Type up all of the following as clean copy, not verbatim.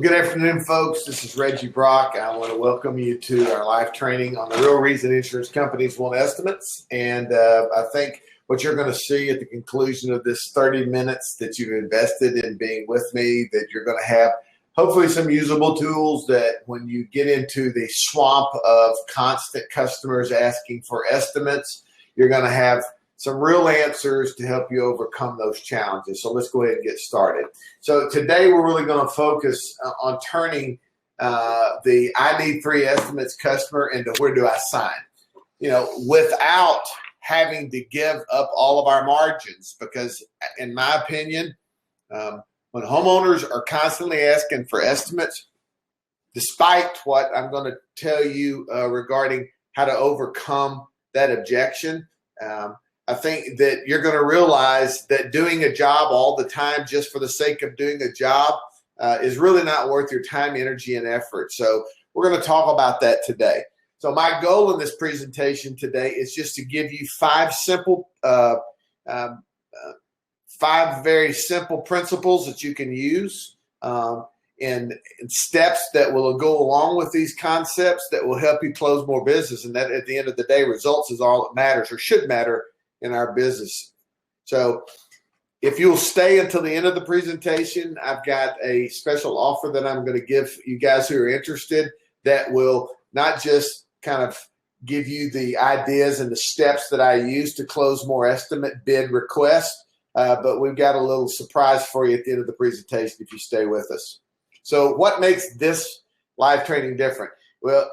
Good afternoon, folks. This is Reggie Brock. I want to welcome you to our live training on the real reason insurance companies want estimates. And I think what you're going to see at the conclusion of this 30 minutes that you've invested in being with me, that you're going to have hopefully some usable tools that when you get into the swamp of constant customers asking for estimates, you're going to have some real answers to help you overcome those challenges. So let's go ahead and get started. So today we're really going to focus on turning the I need 3 estimates customer into where do I sign? You know, without having to give up all of our margins, because in my opinion, when homeowners are constantly asking for estimates, despite what I'm going to tell you regarding how to overcome that objection, I think that you're going to realize that doing a job all the time just for the sake of doing a job is really not worth your time, energy, and effort. So we're going to talk about that today. So my goal in this presentation today is just to give you 5 very simple principles that you can use and steps that will go along with these concepts that will help you close more business. And that at the end of the day, results is all that matters or should matter in our business. So if you'll stay until the end of the presentation, I've got a special offer that I'm going to give you guys who are interested that will not just kind of give you the ideas and the steps that I use to close more estimate bid requests, but we've got a little surprise for you at the end of the presentation if you stay with us. So what makes this live training different? Well,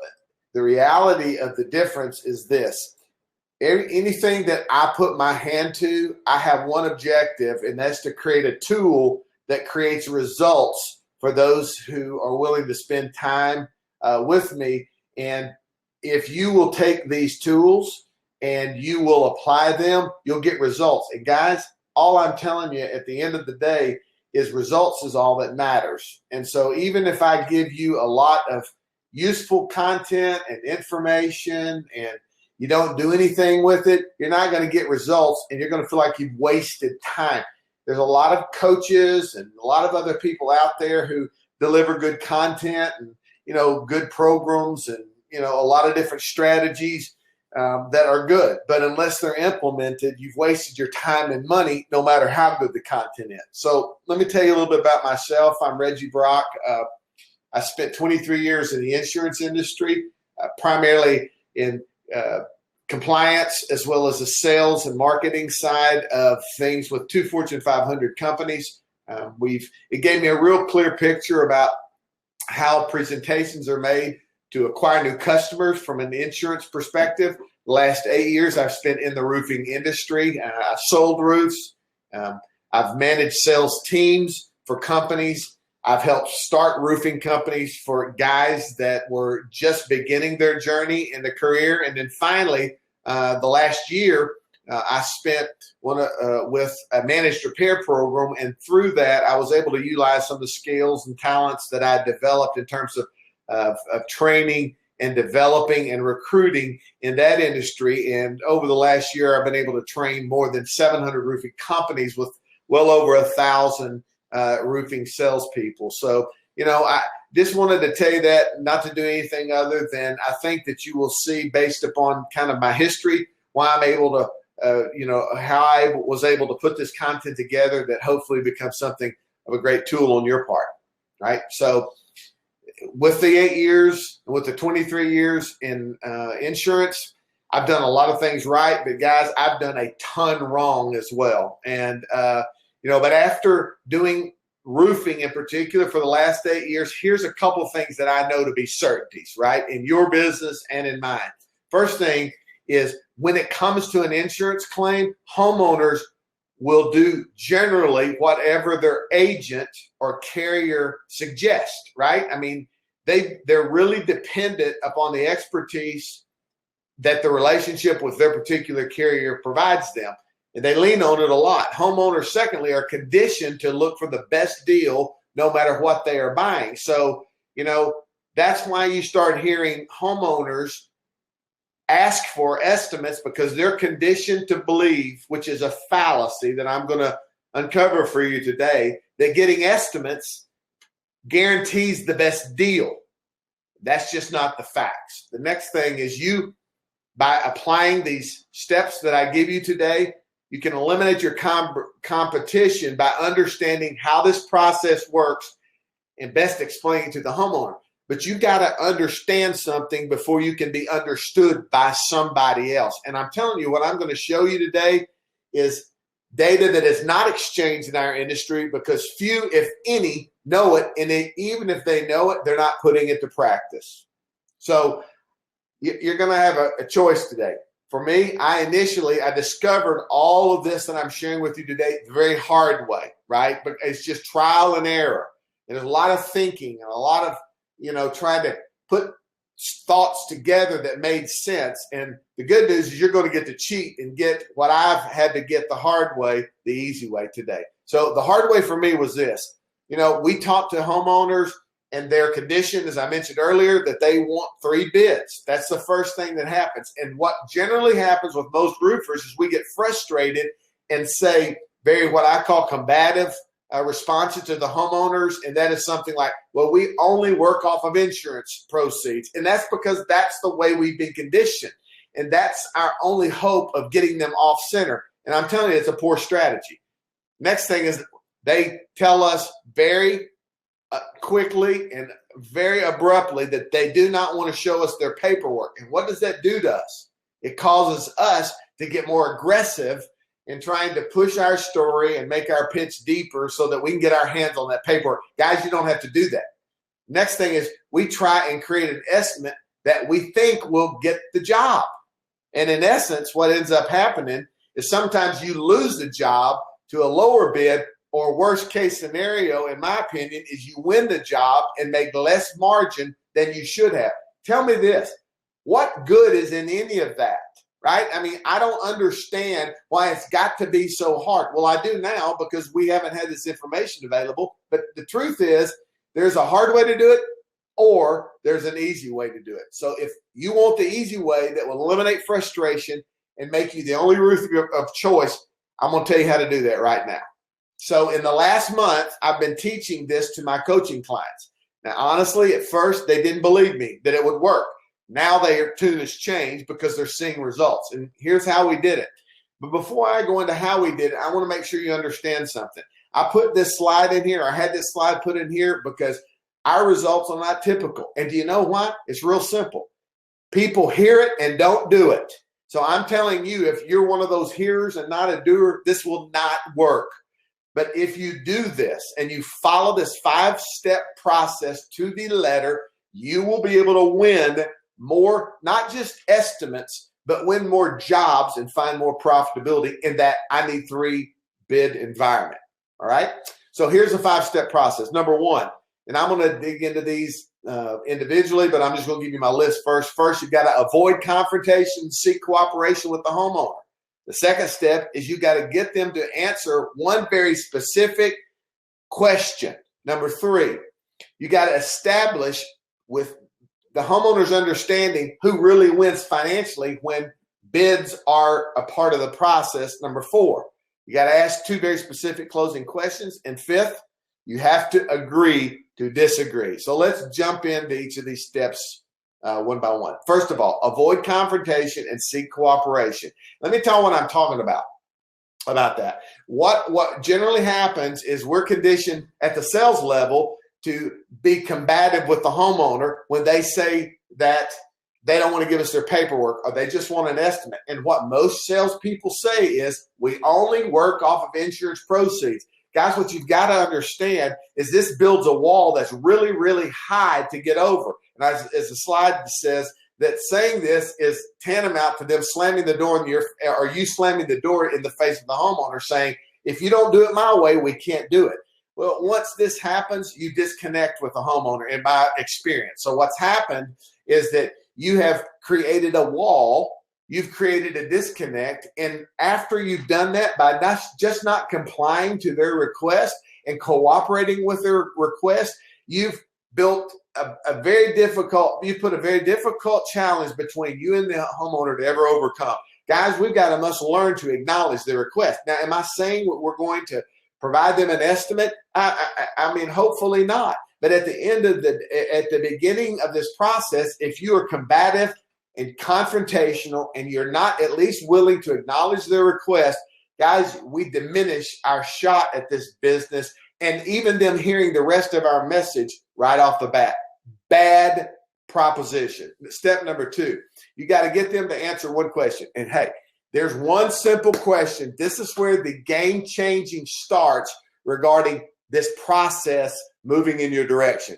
the reality of the difference is this. Anything that I put my hand to, I have one objective, and that's to create a tool that creates results for those who are willing to spend time with me. And if you will take these tools and you will apply them, you'll get results. And guys, all I'm telling you at the end of the day is results is all that matters. And so even if I give you a lot of useful content and information and you don't do anything with it, you're not going to get results, and you're going to feel like you've wasted time. There's a lot of coaches and a lot of other people out there who deliver good content and, you know, good programs and, you know, a lot of different strategies that are good. But unless they're implemented, you've wasted your time and money, no matter how good the content is. So let me tell you a little bit about myself. I'm Reggie Brock. I spent 23 years in the insurance industry, primarily in compliance as well as the sales and marketing side of things with 2 Fortune 500 companies. It gave me a real clear picture about how presentations are made to acquire new customers from an insurance perspective. The last 8 years I've spent in the roofing industry. I sold roofs. I've managed sales teams for companies. I've helped start roofing companies for guys that were just beginning their journey in the career. And then finally, the last year, I spent with a managed repair program. And through that, I was able to utilize some of the skills and talents that I developed in terms of training and developing and recruiting in that industry. And over the last year, I've been able to train more than 700 roofing companies with well over 1,000 roofing salespeople. So, you know, I just wanted to tell you that, not to do anything other than I think that you will see, based upon kind of my history, why I'm able to, you know, how I was able to put this content together that hopefully becomes something of a great tool on your part, right? So with the 8 years, with the 23 years in insurance, I've done a lot of things right, but guys, I've done a ton wrong as well. And, you know, but after doing roofing in particular for the last 8 years, here's a couple of things that I know to be certainties, right, in your business and in mine. First thing is, when it comes to an insurance claim, homeowners will do generally whatever their agent or carrier suggests, right? I mean, they're really dependent upon the expertise that the relationship with their particular carrier provides them. And they lean on it a lot. Homeowners, secondly, are conditioned to look for the best deal no matter what they are buying. So, you know, that's why you start hearing homeowners ask for estimates, because they're conditioned to believe, which is a fallacy that I'm going to uncover for you today, that getting estimates guarantees the best deal. That's just not the facts. The next thing is you, by applying these steps that I give you today, you can eliminate your competition by understanding how this process works and best explain it to the homeowner. But you got to understand something before you can be understood by somebody else. And I'm telling you, what I'm going to show you today is data that is not exchanged in our industry because few, if any, know it. And even if they know it, they're not putting it to practice. So you're going to have a choice today. For me, I discovered all of this that I'm sharing with you today the very hard way, right? But it's just trial and error. And there's a lot of thinking and a lot of, trying to put thoughts together that made sense. And the good news is you're going to get to cheat and get what I've had to get the hard way, the easy way today. So the hard way for me was this. We talked to homeowners and their condition, as I mentioned earlier, that they want 3 bids. That's the first thing that happens. And what generally happens with most roofers is we get frustrated and say very what I call combative responses to the homeowners. And that is something like, well, we only work off of insurance proceeds. And that's because that's the way we've been conditioned. And that's our only hope of getting them off center. And I'm telling you, it's a poor strategy. Next thing is they tell us very quickly and very abruptly that they do not want to show us their paperwork. And what does that do to us? It causes us to get more aggressive in trying to push our story and make our pitch deeper so that we can get our hands on that paperwork. Guys, you don't have to do that. Next thing is we try and create an estimate that we think will get the job. And in essence, what ends up happening is sometimes you lose the job to a lower bid, or worst case scenario, in my opinion, is you win the job and make less margin than you should have. Tell me this, what good is in any of that, right? I mean, I don't understand why it's got to be so hard. Well, I do now because we haven't had this information available. But the truth is there's a hard way to do it or there's an easy way to do it. So if you want the easy way that will eliminate frustration and make you the only roofer of choice, I'm going to tell you how to do that right now. So in the last month, I've been teaching this to my coaching clients. Now, honestly, at first, they didn't believe me that it would work. Now their tune has changed because they're seeing results. And here's how we did it. But before I go into how we did it, I want to make sure you understand something. I put this slide in here. I had this slide put in here because our results are not typical. And do you know why? It's real simple. People hear it and don't do it. So I'm telling you, if you're one of those hearers and not a doer, this will not work. But if you do this and you follow this 5-step process to the letter, you will be able to win more, not just estimates, but win more jobs and find more profitability in that I need 3 bid environment. All right. So here's a 5-step process. Number 1, and I'm going to dig into these individually, but I'm just going to give you my list first. First, you've got to avoid confrontation, seek cooperation with the homeowner. The second step is you got to get them to answer one very specific question. Number 3, you got to establish with the homeowner's understanding who really wins financially when bids are a part of the process. Number 4, you got to ask 2 very specific closing questions. And 5th, you have to agree to disagree. So let's jump into each of these steps one by one. First of all, avoid confrontation and seek cooperation. Let me tell you what I'm talking about that. What generally happens is we're conditioned at the sales level to be combative with the homeowner when they say that they don't want to give us their paperwork or they just want an estimate. And what most salespeople say is we only work off of insurance proceeds. Guys, what you've got to understand is this builds a wall that's really, really high to get over. And as the slide says, that saying this is tantamount to them slamming the door or you slamming the door in the face of the homeowner saying, if you don't do it my way, we can't do it. Well, once this happens, you disconnect with the homeowner in my experience. So what's happened is that you have created a wall. You've created a disconnect. And after you've done that by not complying to their request and cooperating with their request, you've built a very difficult challenge between you and the homeowner to ever overcome. Guys, we've got to must learn to acknowledge the request. Now, am I saying we're going to provide them an estimate? I mean, hopefully not. But at the beginning of this process, if you are combative and confrontational and you're not at least willing to acknowledge their request, guys, we diminish our shot at this business and even them hearing the rest of our message right off the bat. Bad proposition. Step number 2, you got to get them to answer one question. And hey, there's one simple question. This is where the game changing starts regarding this process moving in your direction.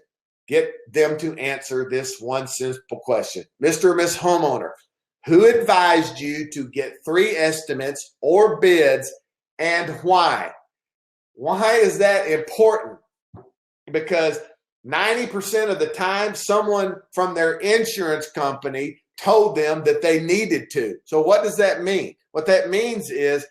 Get them to answer this one simple question. Mr. or Miss Homeowner, who advised you to get 3 estimates or bids and why? Why is that important? Because 90% of the time, someone from their insurance company told them that they needed to. So what does that mean? What that means is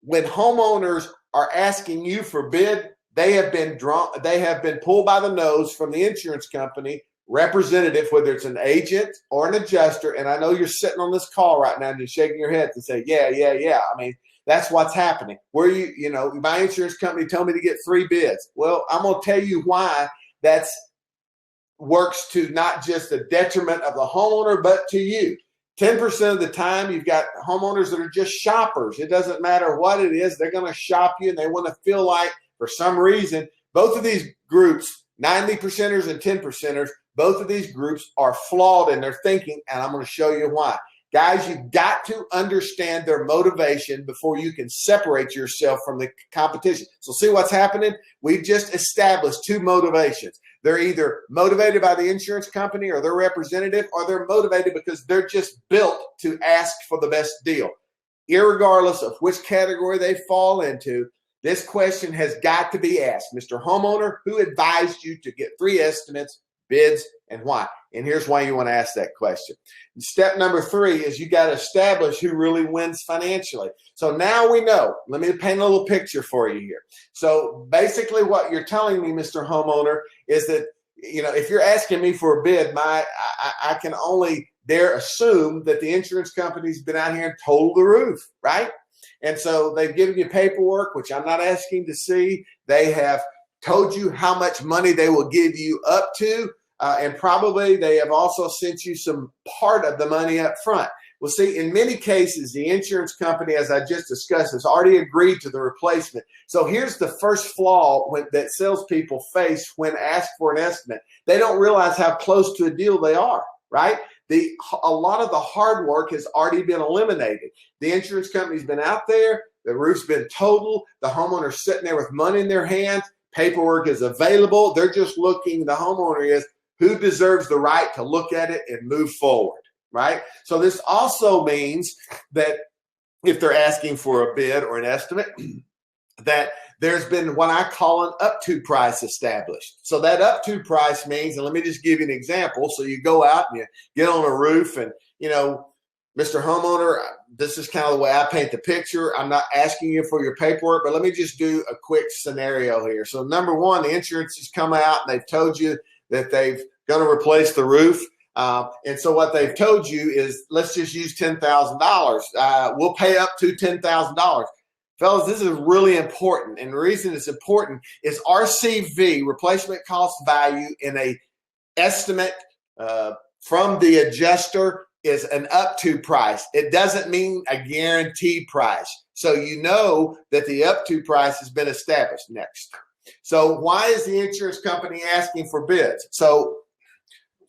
when homeowners are asking you for bid, they have been pulled by the nose from the insurance company representative, whether it's an agent or an adjuster. And I know you're sitting on this call right now and you're shaking your head to say, yeah. I mean, that's what's happening. Where my insurance company told me to get 3 bids. Well, I'm going to tell you why that's works to not just the detriment of the homeowner, but to you. 10% of the time, you've got homeowners that are just shoppers. It doesn't matter what it is. They're going to shop you and they want to feel like, for some reason, both of these groups, 90%ers and 10%ers, both of these groups are flawed in their thinking, and I'm going to show you why. Guys, you've got to understand their motivation before you can separate yourself from the competition. So see what's happening? We've just established 2 motivations. They're either motivated by the insurance company or their representative, or they're motivated because they're just built to ask for the best deal. Irregardless of which category they fall into, this question has got to be asked. Mr. Homeowner, who advised you to get 3 estimates, bids, and why? And here's why you want to ask that question. Step number 3 is you got to establish who really wins financially. So now we know. Let me paint a little picture for you here. So basically what you're telling me, Mr. Homeowner, is that, if you're asking me for a bid, I can only dare assume that the insurance company's been out here and totaled the roof, right? And so they've given you paperwork, which I'm not asking to see. They have told you how much money they will give you up to. And probably they have also sent you some part of the money up front. Well, see, in many cases, the insurance company, as I just discussed, has already agreed to the replacement. So here's the first flaw that salespeople face when asked for an estimate. They don't realize how close to a deal they are, right? A lot of the hard work has already been eliminated. The insurance company's been out there. The roof's been totaled. The homeowner's sitting there with money in their hands. Paperwork is available. They're just looking, the homeowner is, who deserves the right to look at it and move forward, right? So this also means that if they're asking for a bid or an estimate, that there's been what I call an up-to price established. So that up-to price means, and let me just give you an example. So you go out and you get on a roof and, Mr. Homeowner, this is kind of the way I paint the picture. I'm not asking you for your paperwork, but let me just do a quick scenario here. So number 1, the insurance has come out and they've told you that they've going to replace the roof. And so what they've told you is, let's just use $10,000. We'll pay up to $10,000. Fellas, this is really important. And the reason it's important is RCV, replacement cost value, in a estimate from the adjuster is an up-to price. It doesn't mean a guaranteed price. So you know that the up-to price has been established. Next. So why is the insurance company asking for bids? So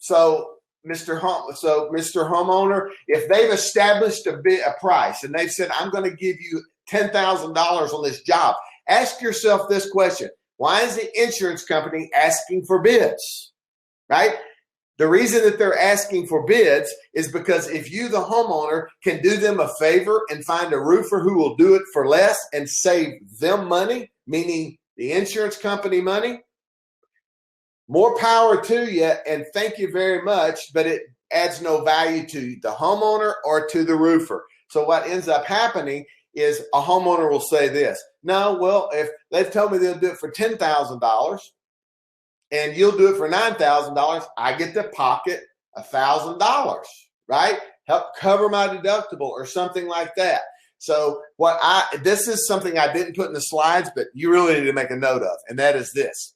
Mr. Homeowner, if they've established a price and they've said, I'm going to give you $10,000 on this job, ask yourself this question. Why is the insurance company asking for bids, right? The reason that they're asking for bids is because if you, the homeowner, can do them a favor and find a roofer who will do it for less and save them money, meaning the insurance company money, more power to you, and thank you very much, but it adds no value to the homeowner or to the roofer. So what ends up happening is a homeowner will say this, no, well, if they've told me they'll do it for $10,000 and you'll do it for $9,000, I get to pocket $1,000, right? Help cover my deductible or something like that. So this is something I didn't put in the slides, but you really need to make a note of, and that is this.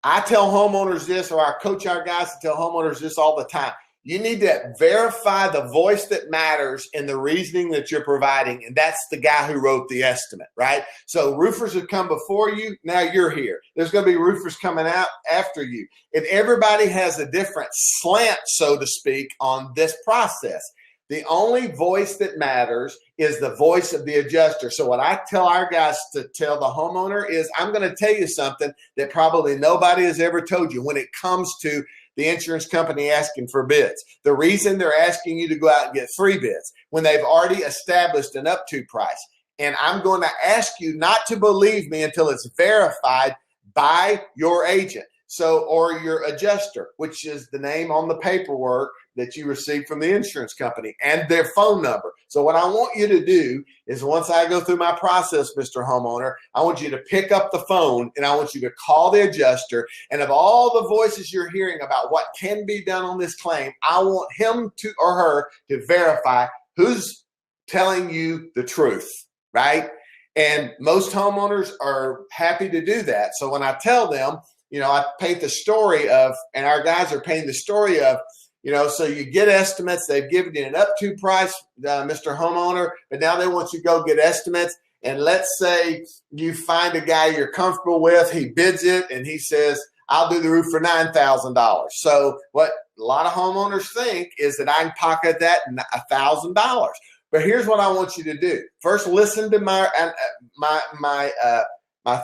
I tell homeowners this, or I coach our guys to tell homeowners this all the time. You need to verify the voice that matters in the reasoning that you're providing, and that's the guy who wrote the estimate, right? So roofers have come before you, now you're here. There's going to be roofers coming out after you. And everybody has a different slant, so to speak, on this process. The only voice that matters is the voice of the adjuster. So what I tell our guys to tell the homeowner is, I'm going to tell you something that probably nobody has ever told you when it comes to the insurance company asking for bids. The reason they're asking you to go out and get 3 bids when they've already established an up to price. And I'm going to ask you not to believe me until it's verified by your agent. So, or your adjuster, which is the name on the paperwork that you received from the insurance company, and their phone number. So what I want you to do is, once I go through my process, Mr. Homeowner, I want you to pick up the phone and I want you to call the adjuster. And of all the voices you're hearing about what can be done on this claim, I want him to, or her, to verify who's telling you the truth, right? And most homeowners are happy to do that. So when I tell them, you know, I paint the story of, and our guys are painting the story of, you know, so you get estimates. They've given you an up to price, Mr. Homeowner, but now they want you to go get estimates. And let's say you find a guy you're comfortable with. He bids it and he says, I'll do the roof for $9,000. So what a lot of homeowners think is that I can pocket that $1,000. But here's what I want you to do. First, listen to my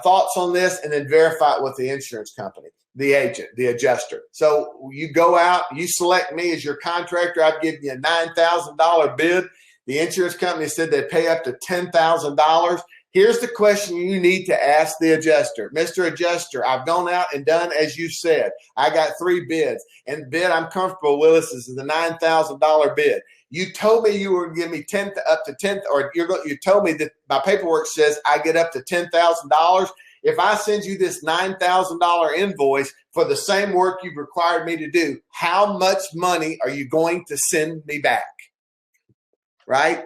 thoughts on this, and then verify it with the insurance company, the agent, the adjuster. So you go out, you select me as your contractor. I've given you a $9,000 bid. The insurance company said they pay up to $10,000. Here's the question you need to ask the adjuster. Mr. Adjuster, I've gone out and done as you said. I got 3 bids, and the bid I'm comfortable with is the $9,000 bid. You told me you were going to give me up to 10, or you told me that my paperwork says I get up to $10,000. If I send you this $9,000 invoice for the same work you've required me to do, how much money are you going to send me back? Right?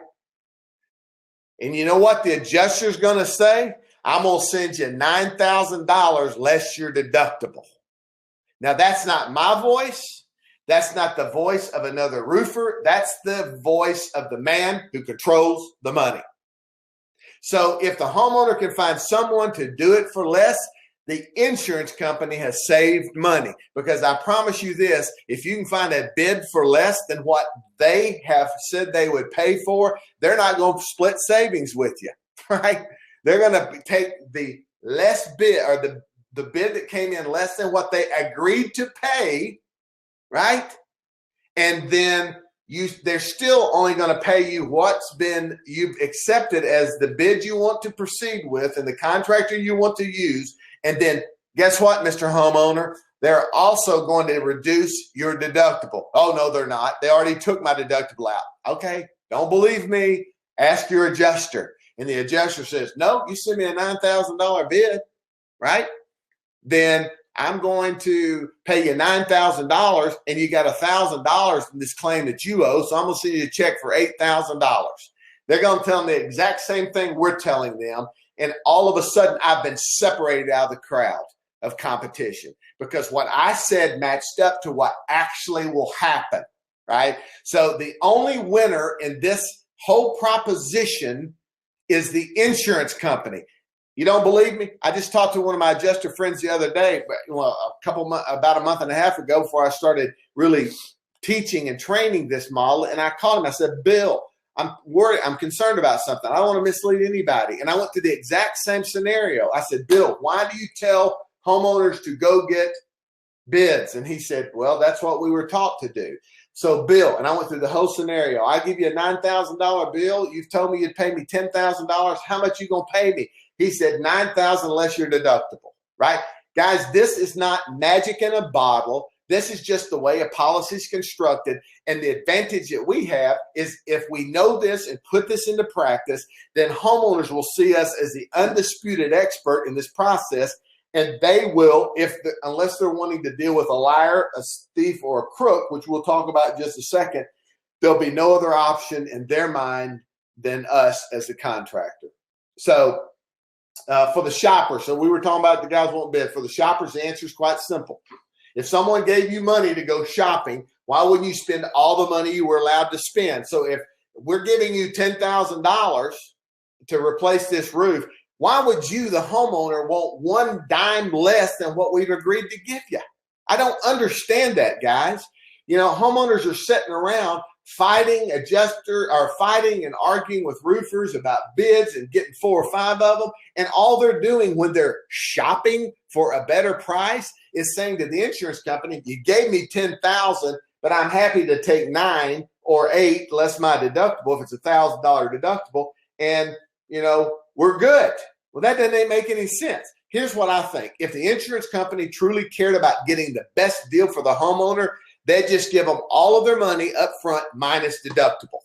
And you know what the adjuster's going to say? I'm going to send you $9,000 less your deductible. Now, that's not my voice. That's not the voice of another roofer. That's the voice of the man who controls the money. So if the homeowner can find someone to do it for less, the insurance company has saved money. Because I promise you this, if you can find a bid for less than what they have said they would pay for, they're not going to split savings with you, right? They're going to take the less bid, or the bid that came in less than what they agreed to pay, right? And then they're still only going to pay you what's been you've accepted as the bid you want to proceed with and the contractor you want to use. And then guess what, Mr. Homeowner? They're also going to reduce your deductible. Oh, no, they're not. They already took my deductible out. Okay, don't believe me. Ask your adjuster. And the adjuster says, no, you send me a $9,000 bid, right? Then I'm going to pay you $9,000 and you got $1,000 in this claim that you owe. So I'm going to send you a check for $8,000. They're going to tell them the exact same thing we're telling them. And all of a sudden I've been separated out of the crowd of competition because what I said matched up to what actually will happen, right? So the only winner in this whole proposition is the insurance company. You don't believe me? I just talked to one of my adjuster friends the other day, about a month and a half ago before I started really teaching and training this model. And I called him. I said, Bill, I'm worried. I'm concerned about something. I don't want to mislead anybody. And I went through the exact same scenario. I said, Bill, why do you tell homeowners to go get bids? And he said, well, that's what we were taught to do. So, Bill, and I went through the whole scenario. I give you a $9,000 bill. You've told me you'd pay me $10,000. How much you going to pay me? He said $9,000 less your deductible, right? Guys, this is not magic in a bottle. This is just the way a policy is constructed. And the advantage that we have is if we know this and put this into practice, then homeowners will see us as the undisputed expert in this process. And they will, unless they're wanting to deal with a liar, a thief, or a crook, which we'll talk about in just a second, there'll be no other option in their mind than us as the contractor. So For the shopper, so we were talking about the guys won't bid. For the shoppers, the answer is quite simple. If someone gave you money to go shopping, why wouldn't you spend all the money you were allowed to spend? So if we're giving you $10,000 to replace this roof, why would you, the homeowner, want one dime less than what we've agreed to give you? I don't understand that, guys. Homeowners are sitting around fighting and arguing with roofers about bids and getting 4 or 5 of them. And all they're doing when they're shopping for a better price is saying to the insurance company, you gave me $10,000, but I'm happy to take 9 or 8 less my deductible if it's $1,000 deductible. And, we're good. Well, that doesn't make any sense. Here's what I think. If the insurance company truly cared about getting the best deal for the homeowner, they'd just give them all of their money up front minus deductible.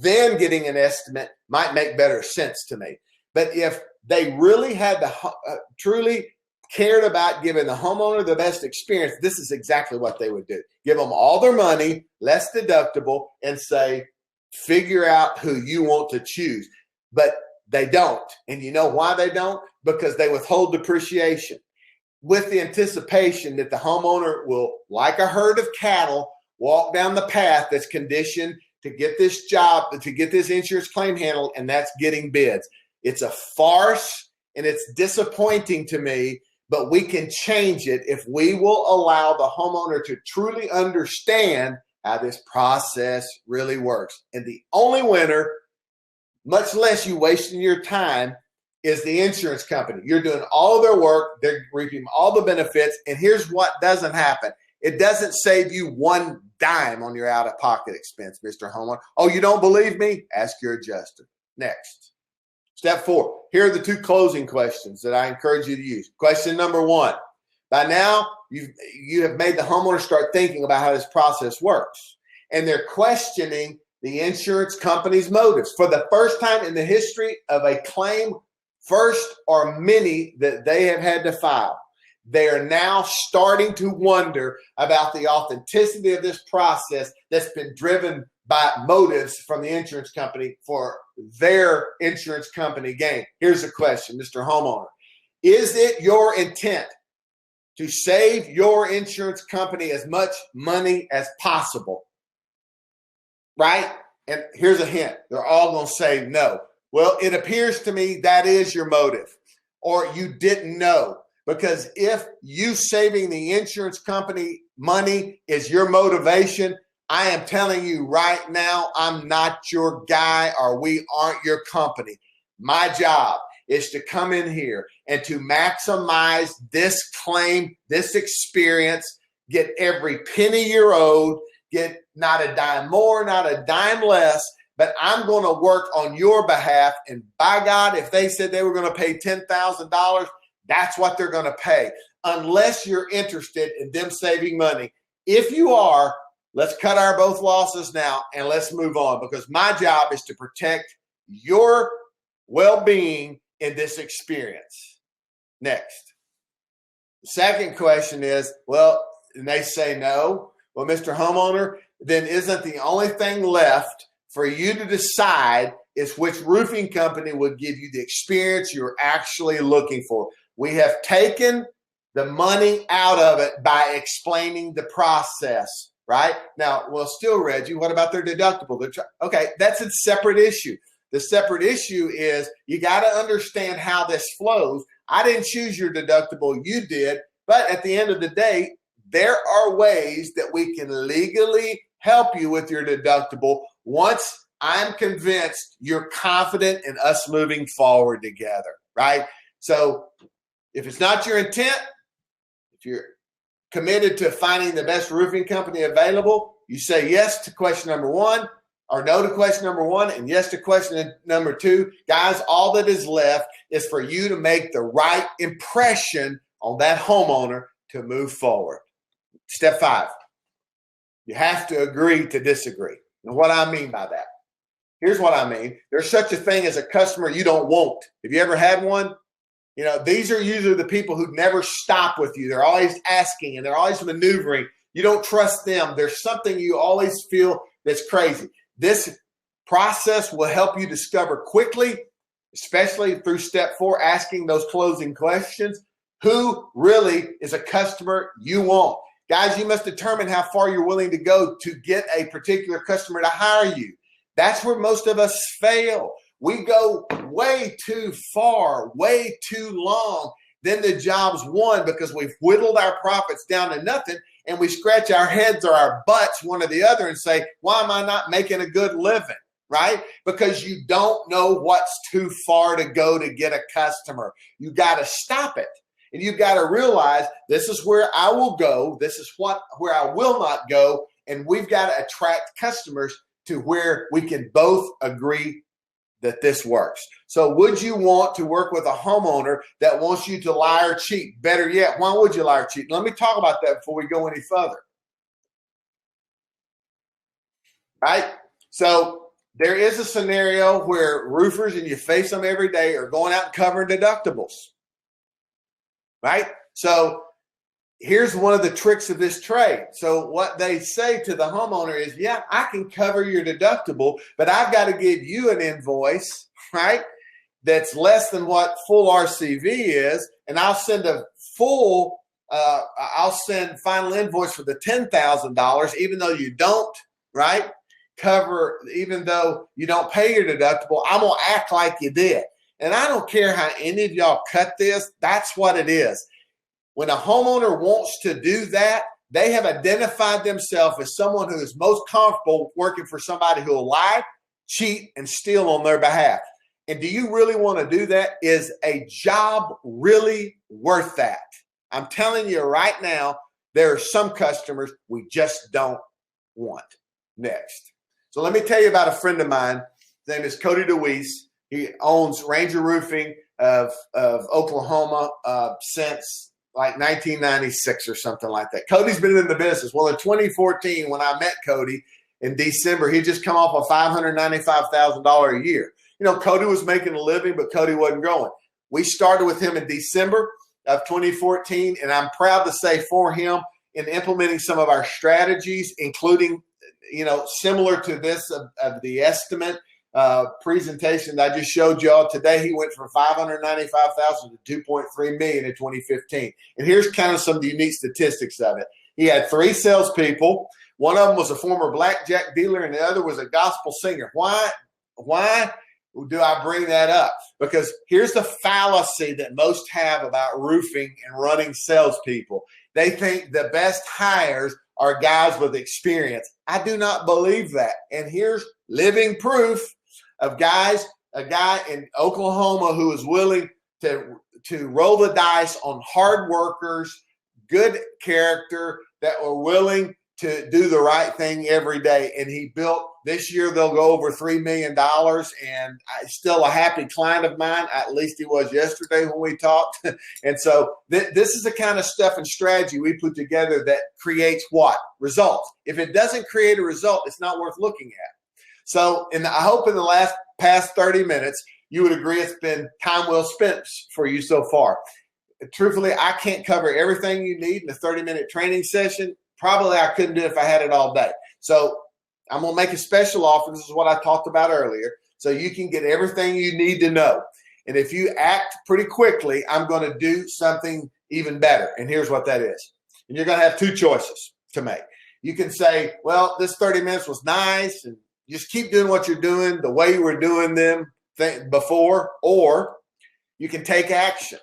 Then getting an estimate might make better sense to me. But if they really had truly cared about giving the homeowner the best experience, this is exactly what they would do. Give them all their money, less deductible, and say, figure out who you want to choose. But they don't. And you know why they don't? Because they withhold depreciation with the anticipation that the homeowner will, like a herd of cattle, walk down the path that's conditioned to get this job, to get this insurance claim handled, and that's getting bids. It's a farce, and it's disappointing to me, but we can change it if we will allow the homeowner to truly understand how this process really works. And the only winner, much less you wasting your time, is the insurance company. You're doing all of their work. They're reaping all the benefits. And here's what doesn't happen. It doesn't save you one dime on your out-of-pocket expense, Mr. Homeowner. Oh, you don't believe me? Ask your adjuster. Next. Step 4. Here are the 2 closing questions that I encourage you to use. Question number 1. By now, you have made the homeowner start thinking about how this process works. And they're questioning the insurance company's motives. For the first time in the history of a claim, first or many that they have had to file, they are now starting to wonder about the authenticity of this process that's been driven by motives from the insurance company for their insurance company gain. Here's a question, Mr. Homeowner. Is it your intent to save your insurance company as much money as possible? Right? And here's a hint. They're all going to say no. Well, it appears to me that is your motive, or you didn't know. Because if you saving the insurance company money is your motivation, I am telling you right now, I'm not your guy, or we aren't your company. My job is to come in here and to maximize this claim, this experience, get every penny you're owed, get not a dime more, not a dime less, but I'm going to work on your behalf. And by God, if they said they were going to pay $10,000, that's what they're going to pay, unless you're interested in them saving money. If you are, let's cut our both losses now and let's move on, because my job is to protect your well-being in this experience. Next. The second question is, well, and they say no. Well, Mr. Homeowner, then isn't the only thing left for you to decide is which roofing company would give you the experience you're actually looking for? We have taken the money out of it by explaining the process, right? Now, well, still, Reggie, what about their deductible? Okay, that's a separate issue. The separate issue is you got to understand how this flows. I didn't choose your deductible, you did. But at the end of the day, there are ways that we can legally help you with your deductible once I'm convinced you're confident in us moving forward together, right? So if it's not your intent, if you're committed to finding the best roofing company available, you say yes to question number 1, or no to question number 1, and yes to question number 2. Guys, all that is left is for you to make the right impression on that homeowner to move forward. Step 5, you have to agree to disagree. And what I mean by that, here's what I mean. There's such a thing as a customer you don't want. Have you ever had one? You know, these are usually the people who never stop with you. They're always asking and they're always maneuvering. You don't trust them. There's something you always feel that's crazy. This process will help you discover quickly especially through step 4, asking those closing questions. Who really is a customer you want? Guys, you must determine how far you're willing to go to get a particular customer to hire you. That's where most of us fail. We go way too far, way too long. Then the job's won because we've whittled our profits down to nothing, and we scratch our heads or our butts, one or the other, and say, why am I not making a good living? Right? Because you don't know what's too far to go to get a customer. You got to stop it. And you've got to realize this is where I will go. This is where I will not go. And we've got to attract customers to where we can both agree that this works. So would you want to work with a homeowner that wants you to lie or cheat? Better yet, why would you lie or cheat? Let me talk about that before we go any further. Right? So there is a scenario where roofers, and you face them every day, are going out and covering deductibles. Right? So here's one of the tricks of this trade. So what they say to the homeowner is, yeah, I can cover your deductible, but I've got to give you an invoice, right, that's less than what full RCV is, and I'll send a I'll send final invoice for the $10,000, even though you don't, right, cover, even though you don't pay your deductible, I'm going to act like you did. And I don't care how any of y'all cut this, that's what it is. When a homeowner wants to do that, they have identified themselves as someone who is most comfortable working for somebody who will lie, cheat, and steal on their behalf. And do you really want to do that? Is a job really worth that? I'm telling you right now, there are some customers we just don't want. Next. So let me tell you about a friend of mine. His name is Cody DeWeese. He owns Ranger Roofing of Oklahoma since like 1996 or something like that. Cody's been in the business. Well, in 2014, when I met Cody in December, he just come off of $595,000 a year. You know, Cody was making a living, but Cody wasn't growing. We started with him in December of 2014, and I'm proud to say for him in implementing some of our strategies, including, you know, similar to this of the estimate presentation that I just showed y'all today. He went from $595,000 to $2.3 million in 2015. And here's kind of some of the unique statistics of it. He had 3 salespeople. One of them was a former blackjack dealer, and the other was a gospel singer. Why do I bring that up? Because here's the fallacy that most have about roofing and running salespeople. They think the best hires are guys with experience. I do not believe that. And here's living proof of a guy in Oklahoma who is willing to roll the dice on hard workers, good character, that were willing to do the right thing every day. And he built, this year they'll go over $3 million, and still a happy client of mine. At least he was yesterday when we talked. And so this is the kind of stuff and strategy we put together that creates what? Results. If it doesn't create a result, it's not worth looking at. So I hope in the past 30 minutes, you would agree it's been time well spent for you so far. Truthfully, I can't cover everything you need in a 30-minute training session. Probably I couldn't do it if I had it all day. So I'm going to make a special offer. This is what I talked about earlier. So you can get everything you need to know. And if you act pretty quickly, I'm going to do something even better. And here's what that is. And you're going to have 2 choices to make. You can say, well, this 30 minutes was nice, and just keep doing what you're doing the way you were doing them before, or you can take action.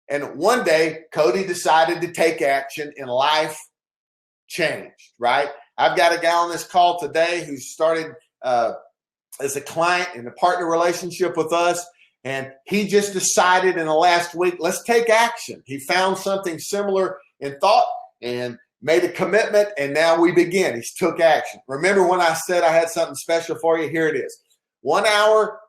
And one day, Cody decided to take action, and life changed, right? I've got a guy on this call today who started as a client in a partner relationship with us, and he just decided in the last week, let's take action. He found something similar in thought and made a commitment, and now we begin. He took action. Remember when I said I had something special for you? Here it is. 1 hour,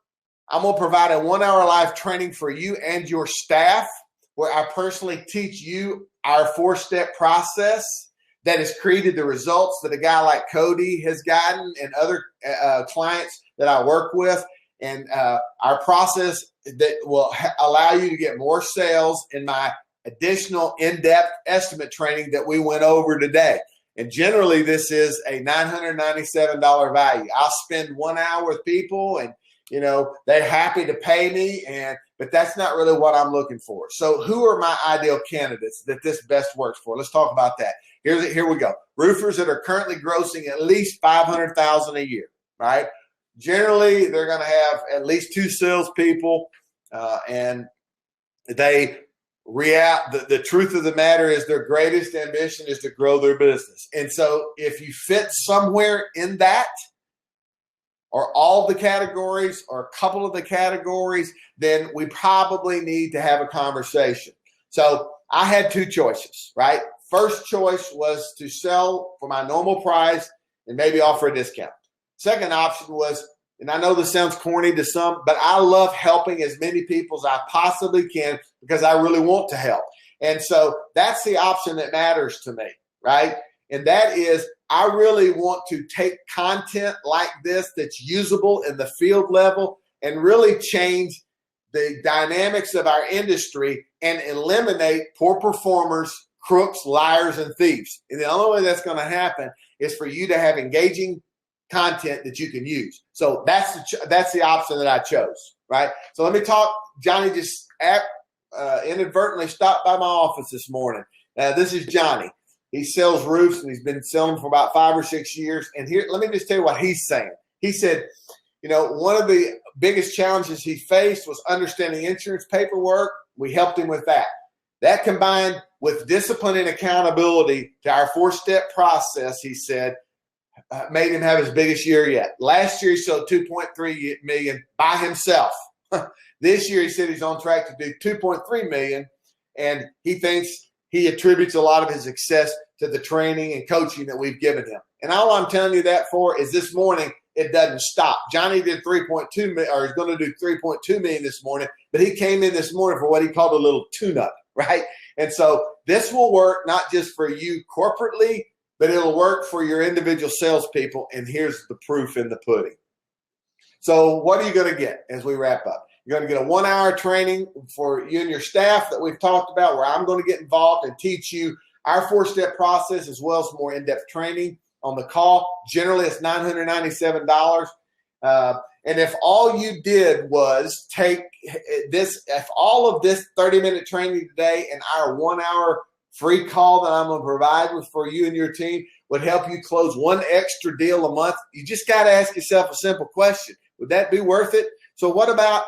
I'm going to provide a 1-hour live training for you and your staff where I personally teach you our 4-step process that has created the results that a guy like Cody has gotten and other clients that I work with. And our process that will allow you to get more sales in my additional in-depth estimate training that we went over today. And generally, this is a $997 value. I'll spend 1 hour with people and they're happy to pay me, but that's not really what I'm looking for. So who are my ideal candidates that this best works for? Let's talk about that. Here we go. Roofers that are currently grossing at least $500,000 a year, right? Generally, they're going to have at least 2 salespeople, and the truth of the matter is their greatest ambition is to grow their business. And so if you fit somewhere in that, or all the categories or a couple of the categories, then we probably need to have a conversation. So I had 2 choices, right? First choice was to sell for my normal price and maybe offer a discount. Second option was, and I know this sounds corny to some, but I love helping as many people as I possibly can because I really want to help. And so that's the option that matters to me, right? And that is, I really want to take content like this that's usable in the field level and really change the dynamics of our industry and eliminate poor performers, crooks, liars, and thieves. And the only way that's going to happen is for you to have engaging content that you can use. So that's the option that I chose, right? So let me talk. Johnny just inadvertently stopped by my office this morning. This is Johnny. He sells roofs, and he's been selling them for about 5 or 6 years. And here, let me just tell you what he's saying. He said, one of the biggest challenges he faced was understanding insurance paperwork. We helped him with that. That combined with discipline and accountability to our 4-step process, he said, made him have his biggest year yet. Last year, he sold $2.3 million by himself. This year, he said he's on track to do $2.3 million, and he thinks he attributes a lot of his success to the training and coaching that we've given him. And all I'm telling you that for is this morning, it doesn't stop. Johnny did 3.2 million, or is going to do 3.2 million this morning, but he came in this morning for what he called a little tune-up, right? And so this will work not just for you corporately, but it'll work for your individual salespeople. And here's the proof in the pudding. So what are you going to get as we wrap up? You're going to get a 1-hour training for you and your staff that we've talked about, where I'm going to get involved and teach you our 4-step process as well as more in-depth training on the call. Generally, it's $997. And if all you did was take this, if all of this 30-minute training today and our 1-hour free call that I'm going to provide for you and your team would help you close 1 extra deal a month, you just got to ask yourself a simple question. Would that be worth it? So what about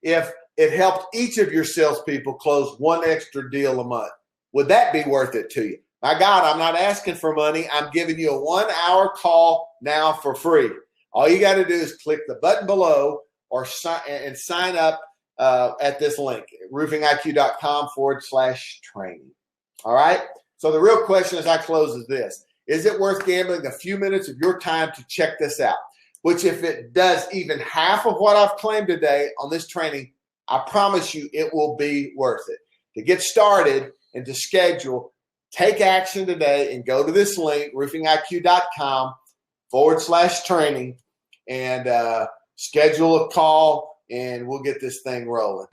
if it helped each of your salespeople close 1 extra deal a month? Would that be worth it to you? My God, I'm not asking for money. I'm giving you a 1-hour call now for free. All you got to do is click the button below or sign up at this link, roofingiq.com/training. All right? So the real question as I close is this. Is it worth gambling a few minutes of your time to check this out? Which, if it does even half of what I've claimed today on this training, I promise you it will be worth it. To get started and to schedule, take action today and go to this link, roofingiq.com/training, and schedule a call, and we'll get this thing rolling.